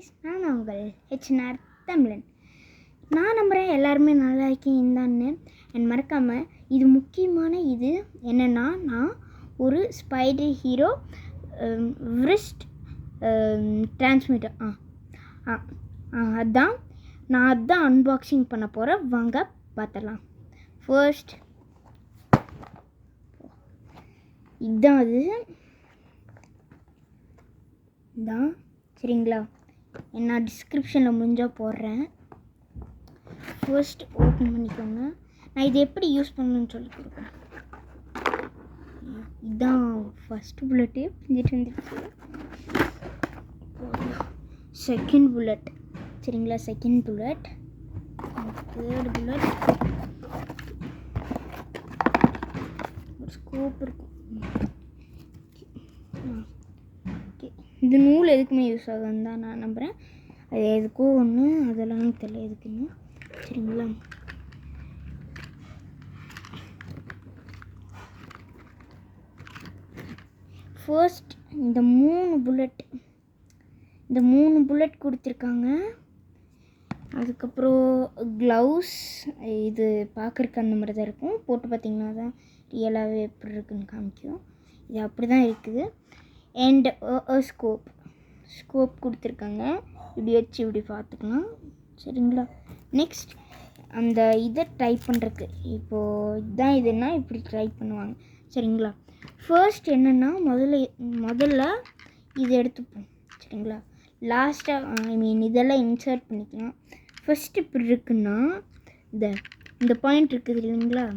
Guys, நான் உங்கள் ஹெச்என்ஆர் தமிழன். நான் நம்புகிறேன் எல்லாருமே நல்லா இருக்கீங்கன்னு. அண்ட் மறக்காமல் இது முக்கியமான இது என்னென்னா, நான் ஒரு ஸ்பைடர் ஹீரோ விரிஸ்ட் டிரான்ஸ்மிட்டர் அதான் அன்பாக்சிங் பண்ண போகிறேன். வாங்க பார்த்துடலாம். ஃபர்ஸ்ட் இதுதான் இதுதான் சரிங்களா. நான் டிஸ்கிரிப்ஷனில் முடிஞ்சால் போடுறேன். ஃபர்ஸ்ட் ஓப்பன் பண்ணிக்கோங்க. நான் இது எப்படி யூஸ் பண்ணணும்னு சொல்லி கொடுக்குறேன். இதுதான் ஃபஸ்ட்டு புல்லட்டு பிஞ்சிட்டு வந்துடுச்சு. செகண்ட் புல்லட் சரிங்களா. செகண்ட் புல்லட், தேர்ட் புல்லட், ஒரு ஸ்கோப் இருக்கும். இந்த நூல் எதுக்குமே யூஸ் ஆகுதுன்னு தான் நான் நம்புகிறேன். அது எதுக்கோ ஒன்று, அதெல்லாம் எனக்கு தெரியல எதுக்குன்னு சரிங்களா. ஃபர்ஸ்ட் இந்த மூணு புல்லட் கொடுத்துருக்காங்க. அதுக்கப்புறம் க்ளவுஸ், இது பார்க்குறக்கு அந்த மாதிரி தான் இருக்கும். போட்டு பார்த்திங்கன்னா தான் ரியலாகவே எப்படி இருக்குன்னு காமிக்கும். இது அப்படி தான் இருக்குது. அண்ட் ஸ்கோப் கொடுத்துருக்காங்க. இப்படி வச்சு இப்படி பார்த்துக்கலாம் சரிங்களா. நெக்ஸ்ட் அந்த இதை டைப் பண்ணுறதுக்கு, இப்போது இதுதான் இதுன்னா இப்படி டைப் பண்ணுவாங்க சரிங்களா. ஃபர்ஸ்ட் என்னென்னா முதல்ல இது எடுத்துப்போம் சரிங்களா. லாஸ்ட்டாக இதெல்லாம் இன்சர்ட் பண்ணிக்கலாம். ஃபஸ்ட்டு இப்படி இருக்குன்னா இந்த பாயிண்ட் இருக்குது இல்லைங்களா.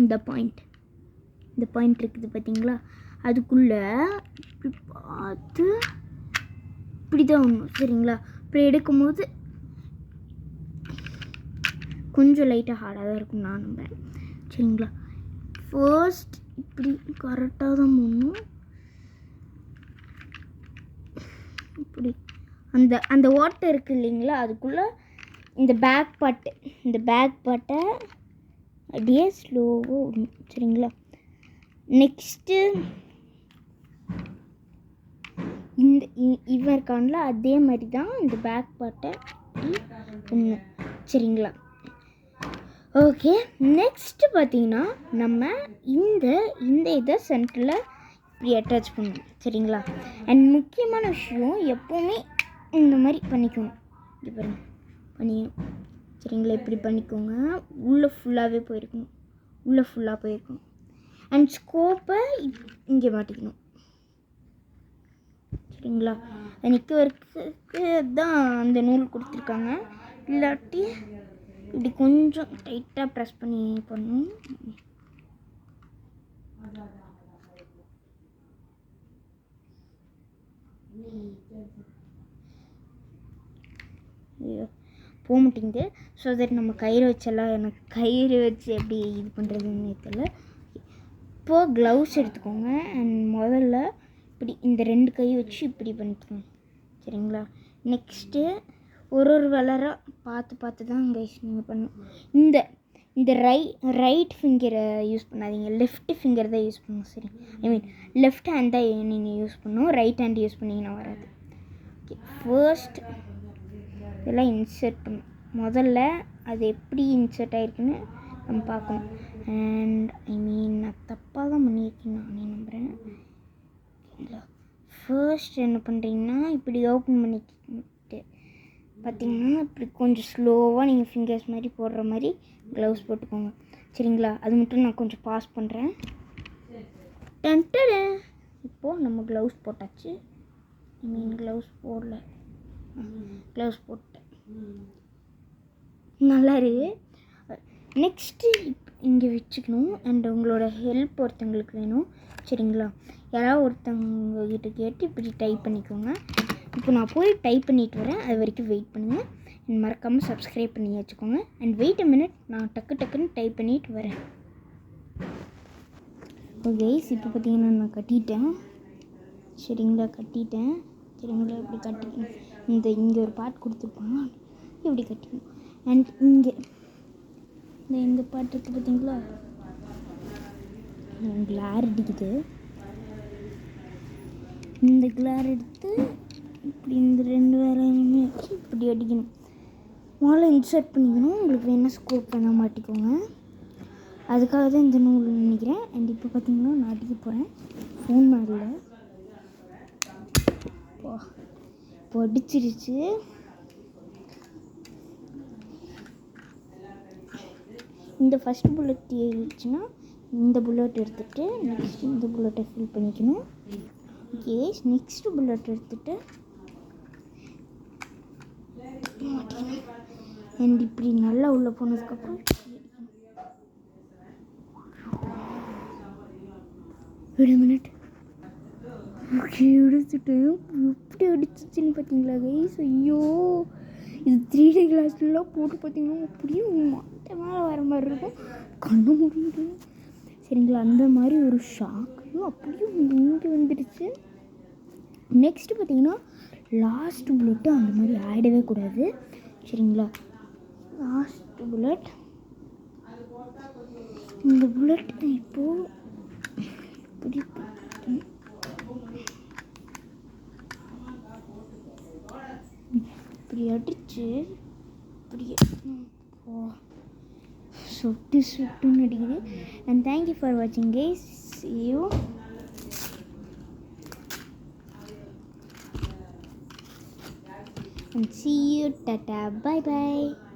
இந்த பாயிண்ட் இருக்குது பார்த்தீங்களா. அதுக்குள்ளே இப்படி பார்த்து இப்படி தான் ஒன்று சரிங்களா. இப்படி எடுக்கும்போது கொஞ்சம் லைட்டாக ஹார்டாக தான் இருக்கும் நான் நம்புறேன் சரிங்களா. ஃபர்ஸ்ட் இப்படி கரெக்டாக தான் போடணும். இப்படி அந்த வாட்டர் இருக்குது இல்லைங்களா, அதுக்குள்ளே இந்த பேக் பார்ட்டை அப்படியே ஸ்லோவாக விடணும் சரிங்களா. நெக்ஸ்ட்டு இவன் இருக்கான்ல, அதே மாதிரி தான் இந்த பேக் பார்ட்டை விடணும் சரிங்களா. ஓகே, நெக்ஸ்ட்டு பார்த்தீங்கன்னா நம்ம இந்த இதை சென்டரில் இப்படி அட்டாச் பண்ணணும் சரிங்களா. அண்ட் முக்கியமான விஷயம், எப்போவுமே இந்த மாதிரி பண்ணிக்கணும். இது பாருங்கள், பண்ணிக்கணும் சரிங்களா. இப்படி பண்ணிக்கோங்க. உள்ளே ஃபுல்லாக போயிருக்கணும். அண்ட் ஸ்கோப்பை இங்கே மாட்டிக்கணும் சரிங்களா. நிற்க வரைக்கு தான் அந்த நூல் கொடுத்துருக்காங்க. இல்லாட்டி இப்படி கொஞ்சம் டைட்டாக ப்ரெஸ் பண்ணி பண்ணணும். போக மாட்டேங்குது. ஸோ தட் நம்ம கயிறு வச்சு எப்படி இது பண்ணுறதுன்னு தெரியல. இப்போது க்ளவுஸ் எடுத்துக்கோங்க. அண்ட் முதல்ல இப்படி இந்த 2 கை வச்சு இப்படி பண்ணிக்கோங்க சரிங்களா. நெக்ஸ்ட்டு ஒரு வளராக பார்த்து தான் கைஸ் நீங்கள் பண்ணணும். இந்த ரைட் ஃபிங்கரை யூஸ் பண்ணாதீங்க, லெஃப்ட் ஃபிங்கர் தான் யூஸ் பண்ணணும் சரி. லெஃப்ட் ஹேண்ட் தான் நீங்கள் யூஸ் பண்ணணும். ரைட் ஹேண்ட் யூஸ் பண்ணிங்கன்னா வராது. ஓகே, ஃபர்ஸ்ட் இதெல்லாம் இன்சர்ட் பண்ணணும். முதல்ல அது எப்படி இன்சர்ட் ஆகிருக்குன்னு நம்ம பார்க்கணும். அண்ட் நான் தப்பாக தான் பண்ணியிருக்கேன் நானே நம்புகிறேன் ஓகேங்களா. ஃபர்ஸ்ட் என்ன பண்ணுறீங்கன்னா, இப்படி ஓப்பன் பண்ணிட்டு பார்த்திங்கன்னா இப்படி கொஞ்சம் ஸ்லோவாக நீங்கள் ஃபிங்கர்ஸ் மாதிரி போடுற மாதிரி க்ளவுஸ் போட்டுக்கோங்க சரிங்களா. அது மட்டும் நான் கொஞ்சம் பாஸ் பண்ணுறேன். இப்போது நம்ம க்ளவுஸ் போட்டாச்சு. க்ளவுஸ் போடல, க்ளவுஸ் போட்டேன். நல்லா இருக்கு. நெக்ஸ்ட்டு இங்கே வச்சுக்கணும். அண்ட் உங்களோட ஹெல்ப் ஒருத்தங்களுக்கு வேணும் சரிங்களா. யாராவது ஒருத்தவங்க கிட்ட கேட்டு இப்படி டைப் பண்ணிக்கோங்க. இப்போ நான் போய் டைப் பண்ணிட்டு வரேன். அது வரைக்கும் வெயிட் பண்ணுங்கள். மறக்காமல் சப்ஸ்கிரைப் பண்ணி வச்சுக்கோங்க. அண்ட் வெயிட் அ மினிட், நான் டக்குன்னு டைப் பண்ணிட்டு வரேன். ஓகே, இப்போ பார்த்தீங்கன்னா நான் கட்டிட்டேன் சரிங்களா. சரிங்களா. இப்படி கட்டிக்கணும். இங்கே ஒரு பார்ட் கொடுத்துருப்பாங்க, இப்படி கட்டிக்கணும். அண்ட் இந்த பார்ட் இருக்குது பார்த்தீங்களா, கிளார் அடிக்குது. இந்த கிளார் எடுத்து இப்படி இந்த 2 வேலையுமே வச்சு இப்படி அடிக்கணும். முதல்ல இன்சர்ட் பண்ணிக்கணும். உங்களுக்கு வேணால் ஸ்கோப் பண்ண மாட்டிக்கோங்க. அதுக்காக தான் இந்த நூல் நினைக்கிறேன். அண்ட் இப்போ பார்த்தீங்கன்னா நான் அடிக்க போகிறேன் ஃபோன் மேலே. இப்போ அடிச்சிருச்சு. இந்த ஃபஸ்ட் புல்லட் ஏறிடுச்சுன்னா இந்த புல்லட் எடுத்துகிட்டு நெக்ஸ்ட் இந்த புல்லட்டை ஃபில் பண்ணிக்கணும். ஓகே, நெக்ஸ்ட் புல்லட் எடுத்துகிட்டு அண்ட் இப்படி நல்லா உள்ளே போனதுக்கப்புறம் ஒரு மினிட். ஓகே, எடுத்துட்டேன். எப்படி அடிச்சிச்சின்னு பார்த்தீங்களா கைஸ்? ஐயோ, இது 3D கிளாஸ்லாம் போட்டு பார்த்தீங்கன்னா அப்படியே மட்டை மேலே வர மாதிரி இருக்கும். கண்ணு முடியுது சரிங்களா? அந்த மாதிரி ஒரு ஷாக்கு அப்படியே இங்கே வந்துடுச்சு. நெக்ஸ்ட்டு பார்த்தீங்கன்னா லாஸ்ட் புல்லட்டு அந்த மாதிரி ஆகிடவே கூடாது சரிங்களா? லாஸ்ட் புல்லட், இந்த புல்லட் இப்போது இப்படி அடிச்சு இப்படியே சுட்டுன்னு அடிக்குது. அண்ட் தேங்க்யூ ஃபார் வாட்சிங் guys. See you. And see you. Tata. Bye bye.